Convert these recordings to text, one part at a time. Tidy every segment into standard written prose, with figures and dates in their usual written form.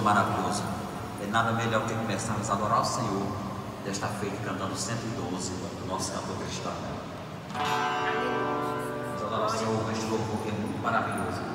gostoso, maravilhoso. É nada melhor que começarmos a adorar o Senhor desta feita cantando 112 do nosso cantor cristão. Vamos adorar o Senhor com este louvor que é muito maravilhoso.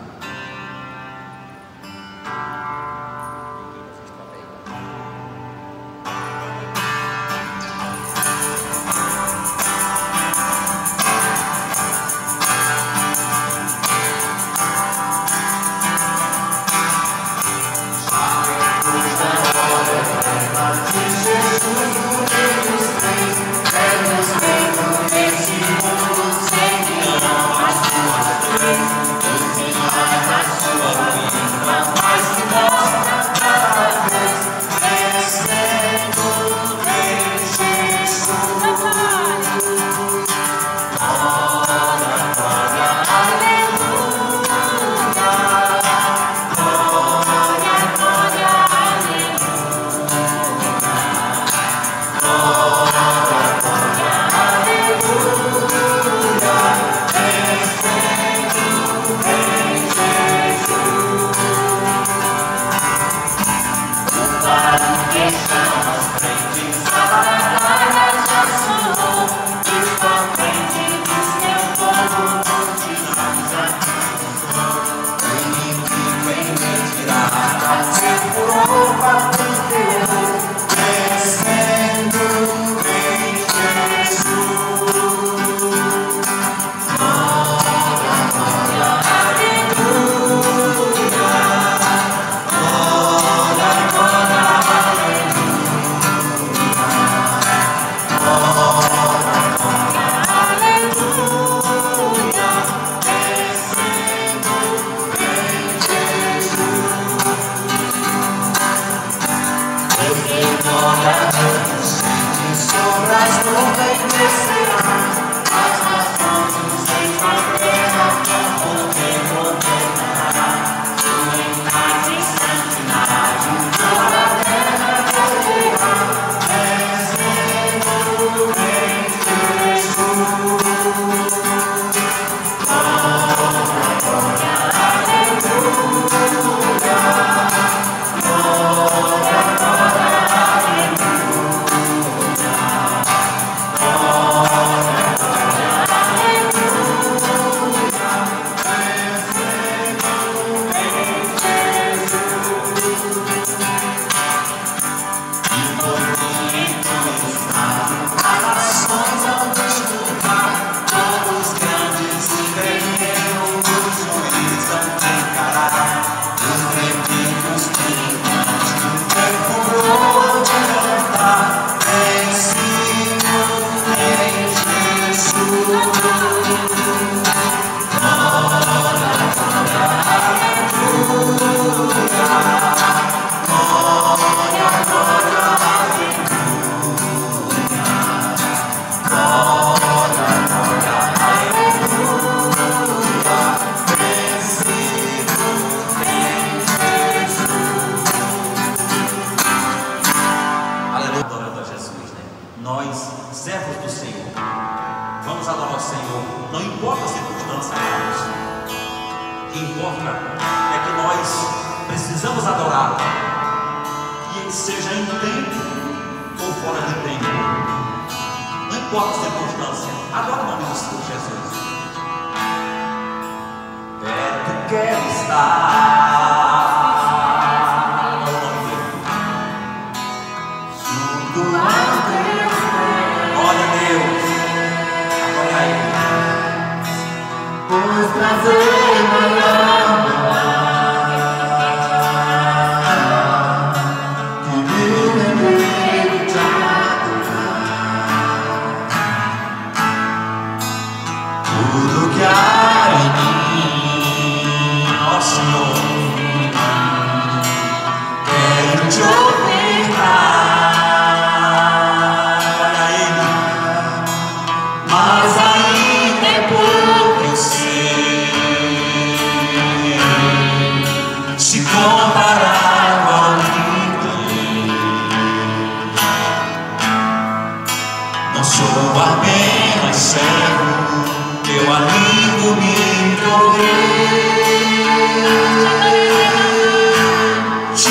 Te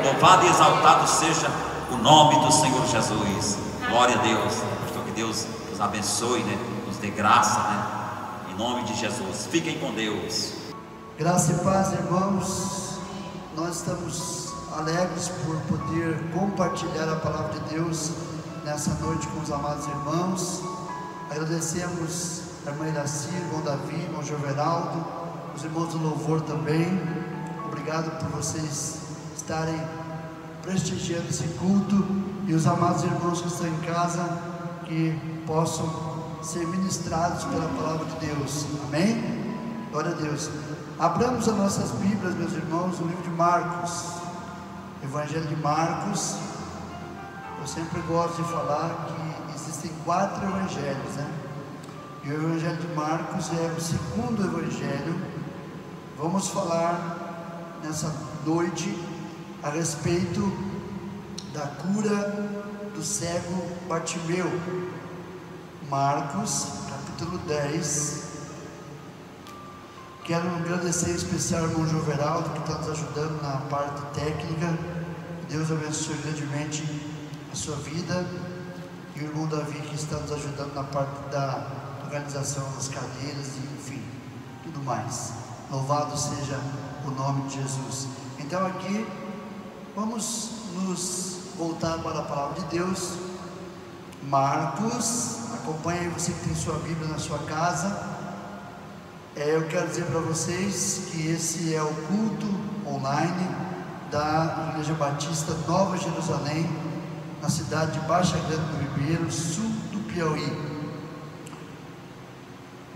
Louvado e exaltado seja o nome do Senhor Jesus. Glória a Deus. Pastor, que Deus nos abençoe, né? Nos dê graça, né? Em nome de Jesus. Fiquem com Deus. Graça e paz, irmãos. Nós estamos alegres por poder compartilhar a palavra de Deus nessa noite com os amados irmãos. Agradecemos a irmã Iraci, irmão Davi, irmão Joveraldo, os irmãos do louvor também. Obrigado por vocês estarem prestigiando esse culto, e os amados irmãos que estão em casa, que possam ser ministrados pela palavra de Deus. Amém? Glória a Deus. Abramos as nossas Bíblias, meus irmãos, no livro de Marcos, Evangelho de Marcos. Eu sempre gosto de falar que existem 4 evangelhos, né? E o Evangelho de Marcos é o segundo evangelho. Vamos falar nessa noite a respeito da cura do cego Bartimeu. Marcos, capítulo 10. Quero agradecer em especial ao irmão Joveraldo, que está nos ajudando na parte técnica. Deus abençoe grandemente a sua vida. E o irmão Davi, que está nos ajudando na parte da organização das cadeiras e enfim, tudo mais. Louvado seja o nome de Jesus. Então aqui, vamos nos voltar para a palavra de Deus. Marcos, acompanhe aí, você que tem sua Bíblia na sua casa. Eu quero dizer para vocês que esse é o culto online da Igreja Batista Nova Jerusalém, na cidade de Baixa Grande do Ribeiro, sul do Piauí.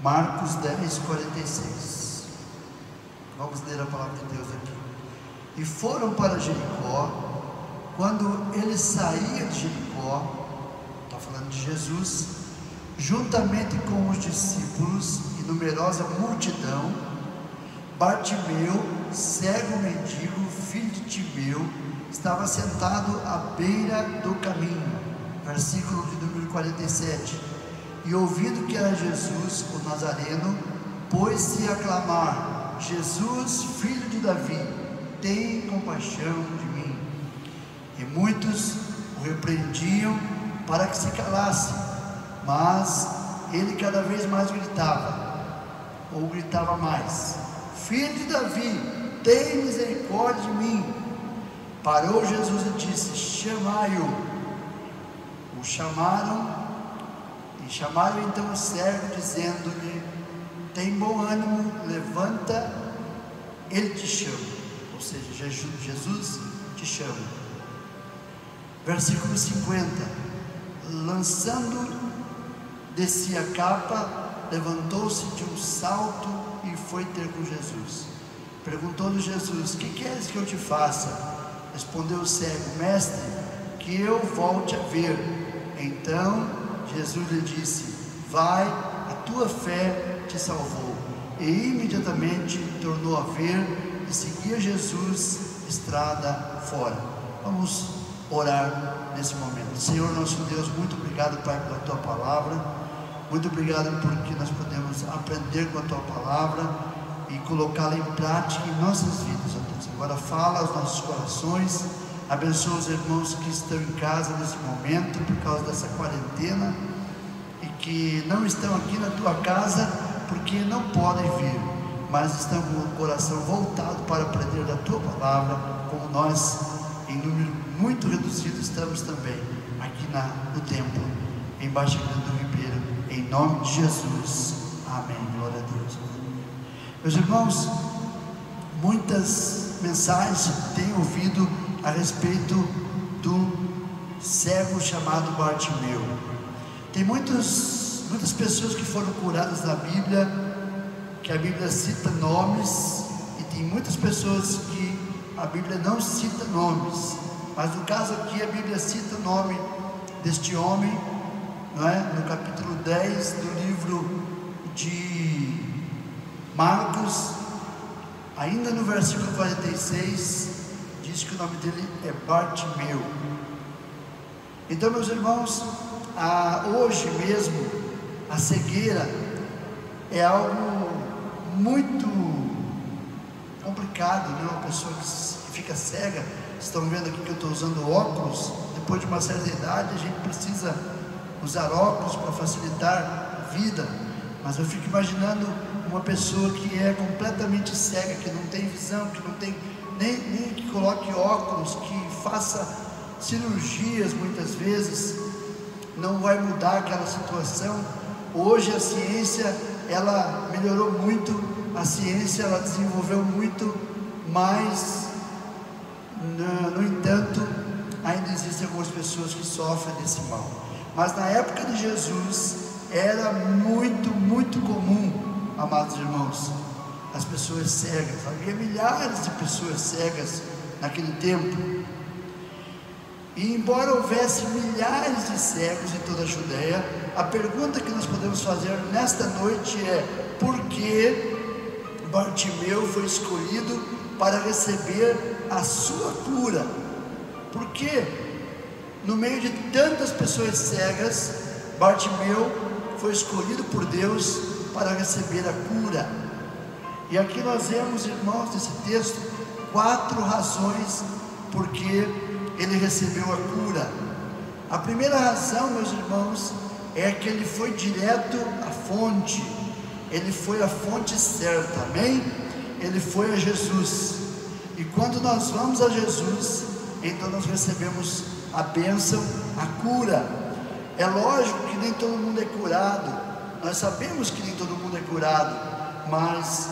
Marcos 10:46. Vamos ler a palavra de Deus aqui. E foram para Jericó. Quando ele saía de Jericó, está falando de Jesus, juntamente com os discípulos e numerosa multidão, Bartimeu, cego mendigo, filho de Timeu, estava sentado à beira do caminho. Versículo de número 47. E ouvindo que era Jesus, o Nazareno, pôs-se a clamar: Jesus, filho de Davi, tem compaixão de mim. E muitos o repreendiam para que se calasse, mas ele cada vez mais gritava mais: Filho de Davi, tem misericórdia de mim. Parou Jesus e disse: chamai-o. O chamaram então o cego, dizendo-lhe: tem bom ânimo, levanta, ele te chama. Ou seja, Jesus te chama. Versículo 50. Lançando de si a capa, levantou-se de um salto e foi ter com Jesus. Perguntou-lhe Jesus: que queres que eu te faça? Respondeu o cego: mestre, que eu volte a ver. Então Jesus lhe disse: vai, a tua fé te salvou. E imediatamente tornou a ver e seguia Jesus estrada fora. Vamos orar nesse momento. Senhor nosso Deus, muito obrigado, Pai, pela tua palavra. Muito obrigado porque nós podemos aprender com a tua palavra e colocá-la em prática em nossas vidas, ó Deus. Agora fala aos nossos corações, abençoa os irmãos que estão em casa nesse momento por causa dessa quarentena e que não estão aqui na tua casa porque não podem vir, mas estão com o coração voltado para aprender da tua palavra, como nós, em número muito reduzido, estamos também aqui no templo, em Baixa Grande do Ribeiro, em nome de Jesus, amém. Glória a Deus. Meus irmãos, muitas mensagens tenho ouvido a respeito do cego chamado Bartimeu. Tem muitas pessoas que foram curadas na Bíblia, que a Bíblia cita nomes, e tem muitas pessoas que a Bíblia não cita nomes, mas no caso aqui a Bíblia cita o nome deste homem, não é? No capítulo 10 do livro de Marcos, ainda no versículo 46, diz que o nome dele é Bartimeu. Então, meus irmãos, hoje mesmo a cegueira é algo muito complicado, né? Uma pessoa que fica cega, estão vendo aqui que eu estou usando óculos. Depois de uma certa idade a gente precisa usar óculos para facilitar a vida, mas eu fico imaginando uma pessoa que é completamente cega, que não tem visão, que não tem nem que coloque óculos, que faça cirurgias muitas vezes, não vai mudar aquela situação. Hoje a ciência, ela melhorou muito, a ciência, ela desenvolveu muito, mas no entanto ainda existem algumas pessoas que sofrem desse mal. Mas na época de Jesus era muito comum, amados irmãos, as pessoas cegas. Havia milhares de pessoas cegas naquele tempo. E embora houvesse milhares de cegos em toda a Judéia, a pergunta que nós podemos fazer nesta noite é: por que Bartimeu foi escolhido para receber a sua cura? Por que no meio de tantas pessoas cegas, Bartimeu foi escolhido por Deus para receber a cura? E aqui nós vemos, irmãos, nesse texto, 4 razões porque ele recebeu a cura. A primeira razão, meus irmãos, é que ele foi direto à fonte. Ele foi à fonte certa, amém? Ele foi a Jesus. E quando nós vamos a Jesus, então nós recebemos a bênção, a cura. É lógico que nem todo mundo é curado. Nós sabemos que nem todo mundo é curado, mas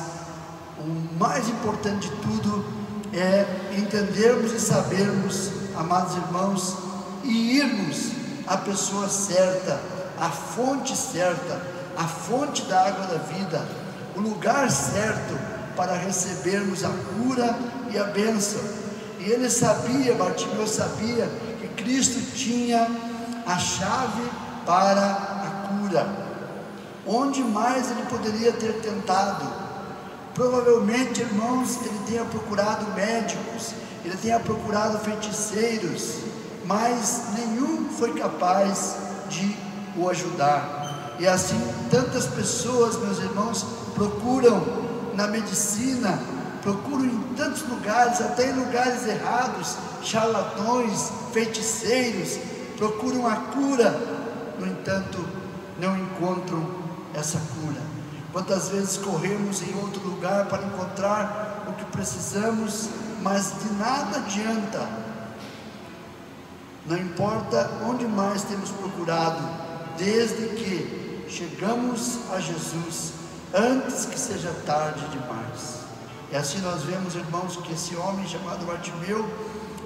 o mais importante de tudo é entendermos e sabermos, amados irmãos, e irmos à pessoa certa, à fonte certa, a fonte da água da vida, o lugar certo para recebermos a cura e a bênção. E ele sabia, Bartimeu sabia, que Cristo tinha a chave para a cura. Onde mais ele poderia ter tentado? Provavelmente, irmãos, ele tenha procurado médicos, ele tenha procurado feiticeiros, mas nenhum foi capaz de o ajudar. E assim, tantas pessoas, meus irmãos, procuram na medicina, procuram em tantos lugares, até em lugares errados, charlatões, feiticeiros, procuram a cura, no entanto, não encontram essa cura. Quantas vezes corremos em outro lugar para encontrar o que precisamos, mas de nada adianta. Não importa onde mais temos procurado, desde que chegamos a Jesus, antes que seja tarde demais. E assim nós vemos, irmãos, que esse homem chamado Bartimeu,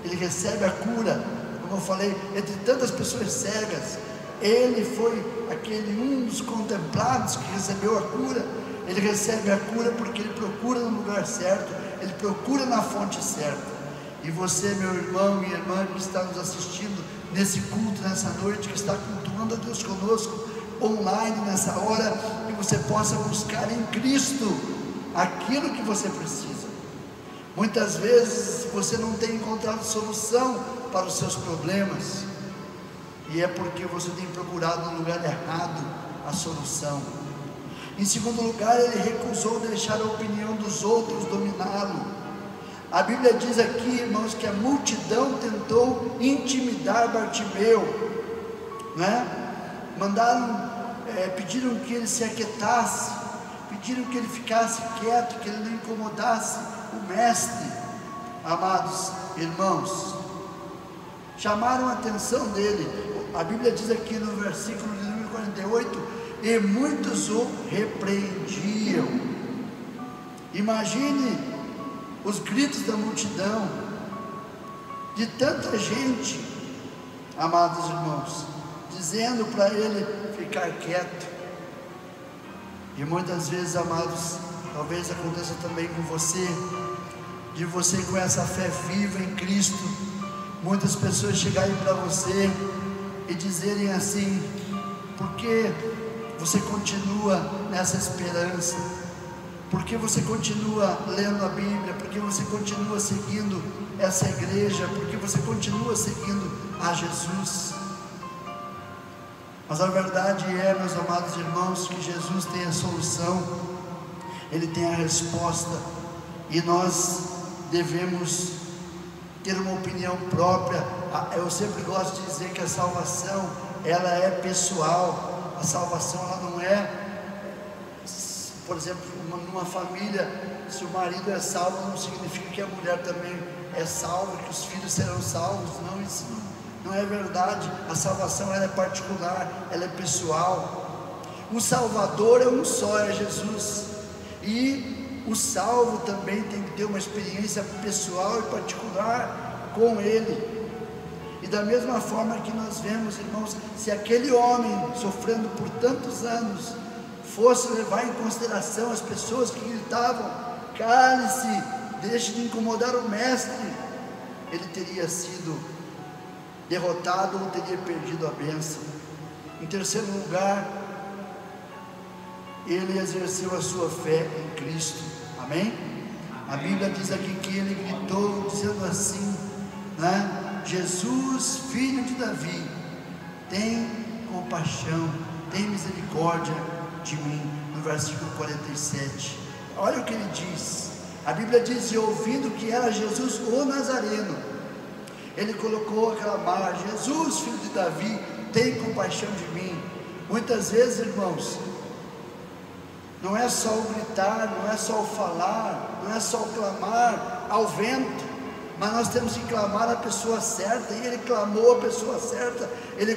ele recebe a cura. Como eu falei, entre tantas pessoas cegas, ele foi aquele um dos contemplados que recebeu a cura. Ele recebe a cura porque ele procura no lugar certo, ele procura na fonte certa. E você, meu irmão e irmã que está nos assistindo nesse culto, nessa noite, que está cultuando a Deus conosco online nessa hora, que você possa buscar em Cristo aquilo que você precisa. Muitas vezes você não tem encontrado solução para os seus problemas, e é porque você tem procurado no lugar errado a solução. Em segundo lugar, ele recusou deixar a opinião dos outros dominá-lo. A Bíblia diz aqui, irmãos, que a multidão tentou intimidar Bartimeu, né? Pediram que ele se aquietasse, pediram que ele ficasse quieto, que ele não incomodasse o mestre. Amados irmãos, chamaram a atenção dele. A Bíblia diz aqui no versículo de número 48, e muitos o repreendiam. Imagine os gritos da multidão, de tanta gente, amados irmãos, dizendo para ele ficar quieto. E muitas vezes, amados, talvez aconteça também com você, de você com essa fé viva em Cristo, muitas pessoas chegarem para você e dizerem assim: por que você continua nessa esperança? Por que você continua lendo a Bíblia? Por que você continua seguindo essa igreja? Por que você continua seguindo a Jesus? Mas a verdade é, meus amados irmãos, que Jesus tem a solução, Ele tem a resposta, e nós devemos ter uma opinião própria. Eu sempre gosto de dizer que a salvação, ela é pessoal. A salvação, ela não é, por exemplo, numa família, se o marido é salvo, não significa que a mulher também é salva, que os filhos serão salvos. Não, isso não é verdade. A salvação, ela é particular, ela é pessoal. O Salvador é um só, é Jesus. E o salvo também tem que ter uma experiência pessoal e particular com Ele. E da mesma forma que nós vemos, irmãos, se aquele homem sofrendo por tantos anos fosse levar em consideração as pessoas que gritavam: cale-se, deixe de incomodar o mestre, ele teria sido derrotado ou teria perdido a bênção. Em terceiro lugar, ele exerceu a sua fé em Cristo. Amém? A Bíblia diz aqui que ele gritou dizendo assim, né? Jesus, filho de Davi, tem compaixão, tem misericórdia de mim. No versículo 47, olha o que ele diz. A Bíblia diz: e ouvindo que era Jesus o Nazareno, ele colocou a clamar: Jesus, filho de Davi, tem compaixão de mim. Muitas vezes, irmãos, não é só o gritar, não é só o falar, não é só o clamar ao vento. mas nós temos que clamar a pessoa certa, e ele clamou a pessoa certa, ele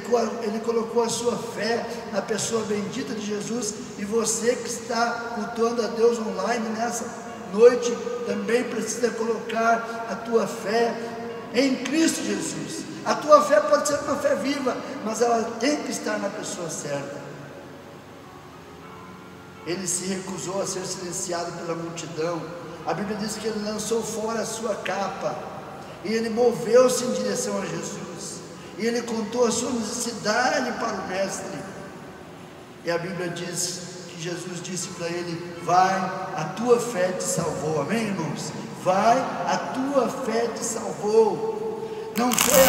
colocou a sua fé na pessoa bendita de Jesus. E você que está cultuando a Deus online nessa noite, também precisa colocar a tua fé em Cristo Jesus. A tua fé pode ser uma fé viva, mas ela tem que estar na pessoa certa. Ele se recusou a ser silenciado pela multidão. A Bíblia diz que ele lançou fora a sua capa, e ele moveu-se em direção a Jesus, e ele contou a sua necessidade para o mestre. E a Bíblia diz que Jesus disse para ele: vai, a tua fé te salvou. Amém, irmãos? Vai, a tua fé te salvou. Não foi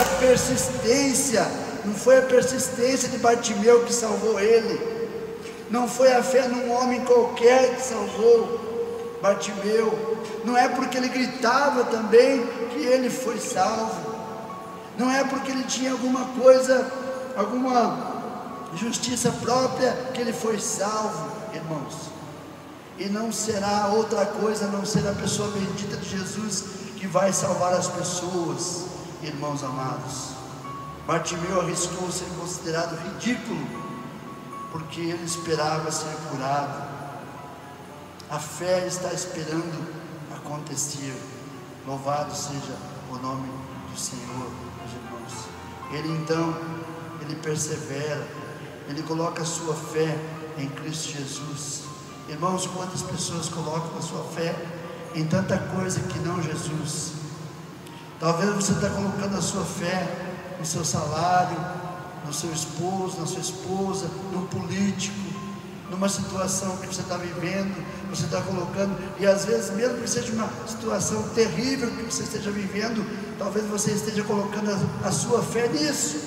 a persistência de Bartimeu que salvou ele. Não foi a fé num homem qualquer que salvou Bartimeu. Não é porque ele gritava também que ele foi salvo. Não é porque ele tinha alguma coisa, alguma justiça própria que ele foi salvo, irmãos. E não será outra coisa a não ser a pessoa bendita de Jesus que vai salvar as pessoas, irmãos amados. Bartimeu arriscou ser considerado ridículo, porque ele esperava ser curado. A fé está esperando acontecer. Louvado seja o nome do Senhor, meus irmãos. Ele persevera, ele coloca a sua fé em Cristo Jesus. Irmãos, quantas pessoas colocam a sua fé em tanta coisa que não Jesus? Talvez você está colocando a sua fé no seu salário, no seu esposo, na sua esposa, no político, numa situação que você está vivendo, você está colocando, e às vezes, mesmo que seja uma situação terrível que você esteja vivendo, talvez você esteja colocando a sua fé nisso.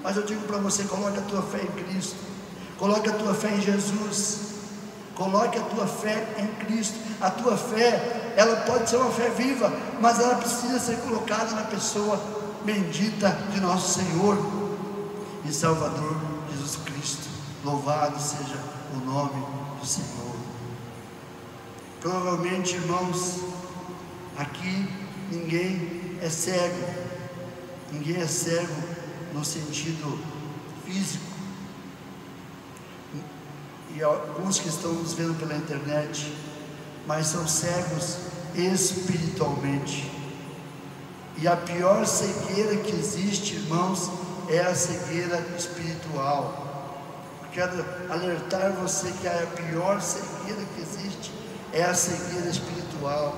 Mas eu digo para você: coloque a tua fé em Cristo, coloque a tua fé em Jesus, coloque a tua fé em Cristo. A tua fé, ela pode ser uma fé viva, mas ela precisa ser colocada na pessoa bendita de nosso Senhor e Salvador Jesus Cristo. Louvado seja o nome do Senhor. Provavelmente, irmãos, aqui ninguém é cego. Ninguém é cego no sentido físico. E alguns que estão nos vendo pela internet, mas são cegos espiritualmente. E a pior cegueira que existe, irmãos, é a cegueira espiritual. Quero alertar você que a pior cegueira que existe é a cegueira espiritual.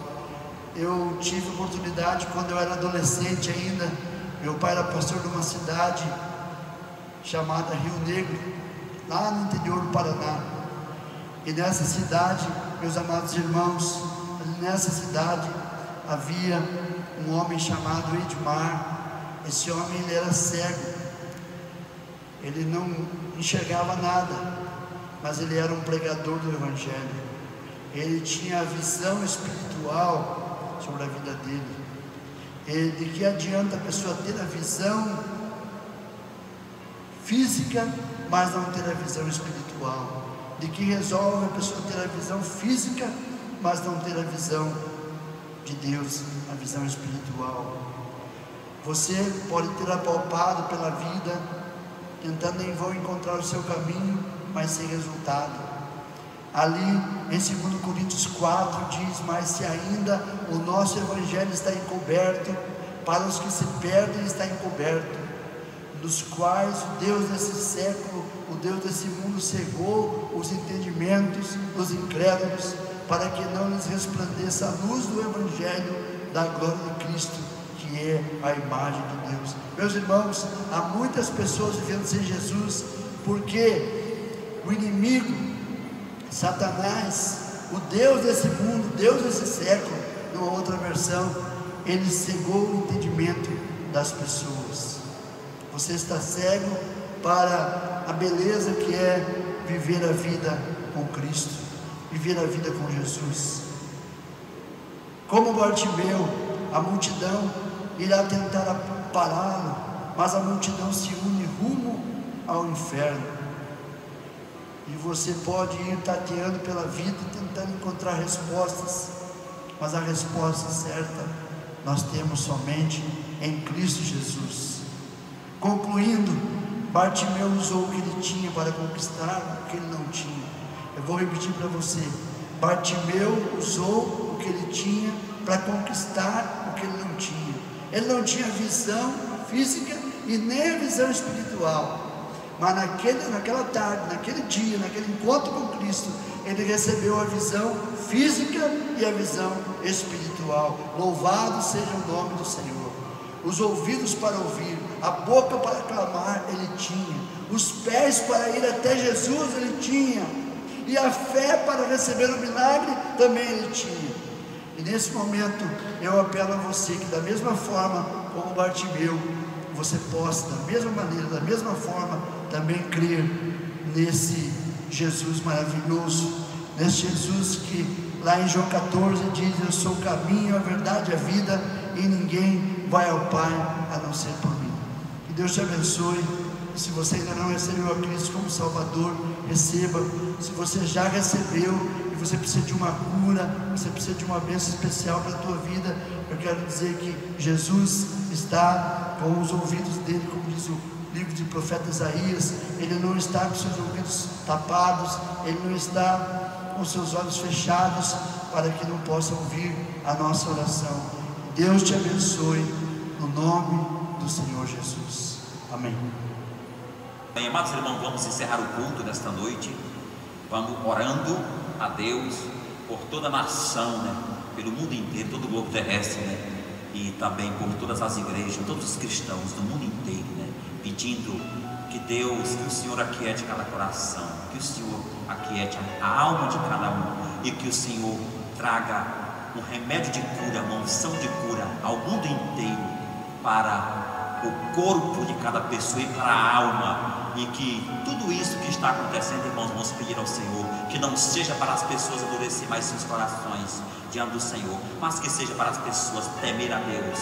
Eu tive oportunidade, quando eu era adolescente ainda, meu pai era pastor de uma cidade chamada Rio Negro, lá no interior do Paraná. E nessa cidade, meus amados irmãos, nessa cidade havia um homem chamado Edmar. Esse homem, ele era cego, ele não enxergava nada, mas ele era um pregador do Evangelho. Ele tinha a visão espiritual sobre a vida dele. E de que adianta a pessoa ter a visão física, mas não ter a visão espiritual? De que resolve a pessoa ter a visão física, mas não ter a visão de Deus, a visão espiritual? Você pode ter apalpado pela vida, tentando em vão encontrar o seu caminho, mas sem resultado. Ali em 2 Coríntios 4 diz: mas se ainda o nosso Evangelho está encoberto, para os que se perdem está encoberto, dos quais o Deus desse século, o Deus desse mundo cegou os entendimentos dos incrédulos, para que não lhes resplandeça a luz do Evangelho da glória de Cristo, que é a imagem de Deus. Meus irmãos, há muitas pessoas vivendo sem Jesus, porque o inimigo, Satanás, o Deus desse mundo, Deus desse século, numa outra versão, ele cegou o entendimento das pessoas. Você está cego para a beleza que é viver a vida com Cristo, viver a vida com Jesus. Como Bartimeu, a multidão irá tentar pará-lo, mas a multidão se une rumo ao inferno. E você pode ir tateando pela vida, tentando encontrar respostas, mas a resposta certa nós temos somente em Cristo Jesus. Concluindo, Bartimeu usou o que ele tinha para conquistar o que ele não tinha. Eu vou repetir para você: Bartimeu usou o que ele tinha para conquistar o que ele não tinha. Ele não tinha visão física e nem a visão espiritual, mas naquela tarde, naquele dia, naquele encontro com Cristo, ele recebeu a visão física e a visão espiritual. Louvado seja o nome do Senhor. Os ouvidos para ouvir, a boca para clamar ele tinha, os pés para ir até Jesus ele tinha, e a fé para receber o milagre também ele tinha. E nesse momento eu apelo a você que, da mesma forma como Bartimeu, você possa, da mesma maneira, da mesma forma, também crer nesse Jesus maravilhoso, nesse Jesus que lá em João 14 diz: eu sou o caminho, a verdade e a vida, e ninguém vai ao Pai a não ser por mim. Que Deus te abençoe. E se você ainda não recebeu a Cristo como Salvador, receba. Se você já recebeu e você precisa de uma cura, você precisa de uma bênção especial para a tua vida, eu quero dizer que Jesus está com os ouvidos dele, como diz o livro de profeta Isaías. Ele não está com seus ouvidos tapados, ele não está com seus olhos fechados para que não possa ouvir a nossa oração. Deus te abençoe no nome do Senhor Jesus. Amém. Bem, amados irmãos, vamos encerrar o culto desta noite. Vamos orando a Deus por toda a nação, né? Pelo mundo inteiro, todo o globo terrestre, né? E também por todas as igrejas, todos os cristãos do mundo inteiro, né? Pedindo que Deus, que o Senhor aquiete cada coração, que o Senhor aquiete a alma de cada um, e que o Senhor traga um remédio de cura, uma unção de cura ao mundo inteiro, para o corpo de cada pessoa e para a alma. E que tudo isso que está acontecendo, irmãos, vamos pedir ao Senhor que não seja para as pessoas endurecer mais seus corações diante do Senhor, mas que seja para as pessoas temer a Deus,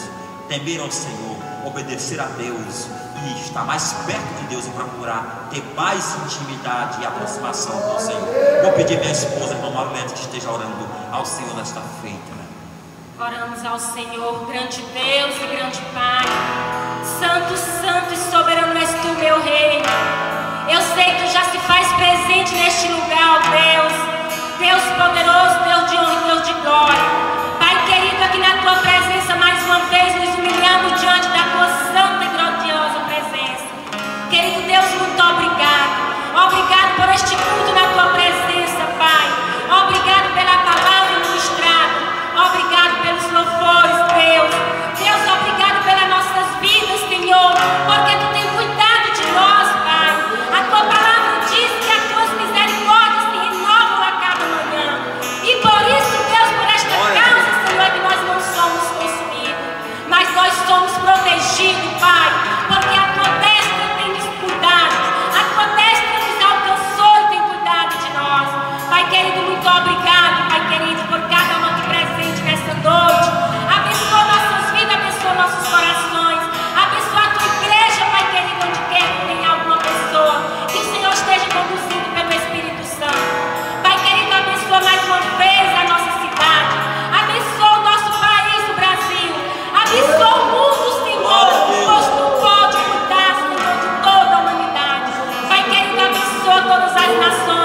temer ao Senhor, obedecer a Deus e estar mais perto de Deus e procurar ter mais intimidade e aproximação com o Senhor. Vou pedir minha esposa, irmã Marlete, que esteja orando ao Senhor nesta feita, né? Oramos ao Senhor, grande Deus e grande Pai. Santo, santo e soberano és tu, meu Rei. Eu sei que tu já se faz presente neste lugar, ó Deus. Deus poderoso, Deus de honra e Deus de glória. Pai querido, aqui na tua presença mais uma vez nos humilhamos diante da tua santa e grandiosa presença. Querido Deus, muito obrigado. Obrigado por este culto na tua presença, Pai. Obrigado pela palavra ministrada. Obrigado pelos louvores, Deus. Deus, obrigado pelas nossas vidas, Senhor, porque tu tem cuidado de nós, Pai. A tua palavra diz que as tuas misericórdias se renovam a cada manhã. E por isso, Deus, por esta causa, Senhor, que nós não somos consumidos, mas nós somos protegidos, Pai, porque a tua destra tem nos cuidado, a tua destra nos alcançou e tem cuidado de nós. Pai querido, muito obrigado, Pai querido, por cada um aqui presente nesta noite. Abençoa nossas vidas, abençoa nossos corações, abençoa a tua igreja, Pai querido, onde quer que tenha alguma pessoa, que o Senhor esteja conduzindo pelo Espírito Santo. Pai querido, abençoa mais uma vez a nossa cidade, abençoa o nosso país, o Brasil, abençoa o mundo, Senhor, pois tu pode cuidar, Senhor, de toda a humanidade. Pai querido, abençoa todas as nações.